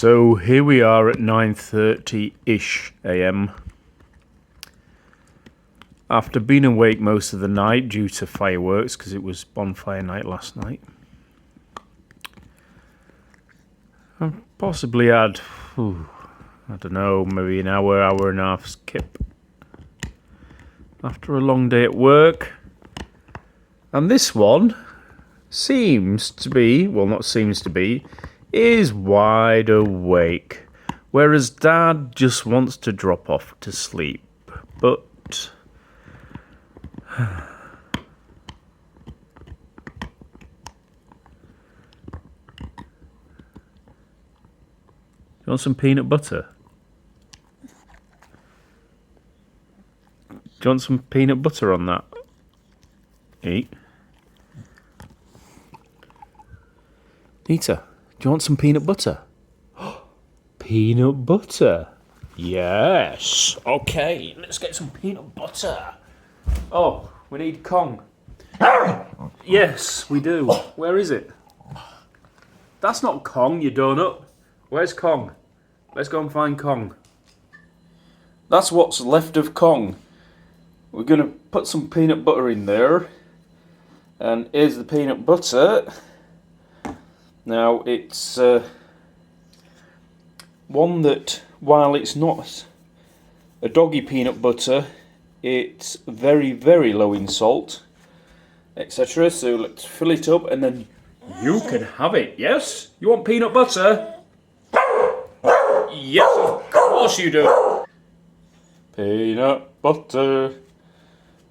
So here we are at 9:30-ish AM. After being awake most of the night due to fireworks, because it was bonfire night last night. I've possibly had, I don't know, maybe an hour and a half skip. After a long day at work. And this one seems to be, well, not seems to be, is wide awake. Whereas Dad just wants to drop off to sleep. But you want some peanut butter? Do you want some peanut butter on that? Eat. Nita, do you want some peanut butter? Peanut butter? Yes. Okay, let's get some peanut butter. Oh, we need Kong. Yes, we do. Where is it? That's not Kong, you donut. Where's Kong? Let's go and find Kong. That's what's left of Kong. We're going to put some peanut butter in there. And here's the peanut butter. Now, it's one that, while it's not a doggy peanut butter, it's very, very low in salt, etc. So let's fill it up and then you can have it. Yes? You want peanut butter? Yes, of course you do. Peanut butter,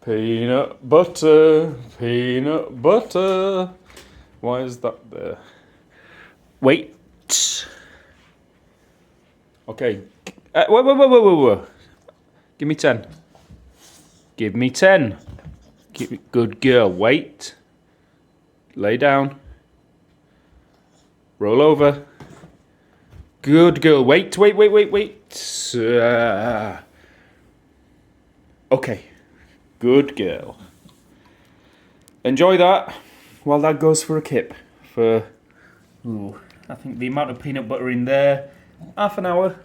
peanut butter, peanut butter. Why is that there? Wait. Okay. Wait. Give me 10. Give me 10. Good girl. Wait. Lay down. Roll over. Good girl. Wait. Okay. Good girl. Enjoy that while Dad goes for a kip. For, I think the amount of peanut butter in there, half an hour.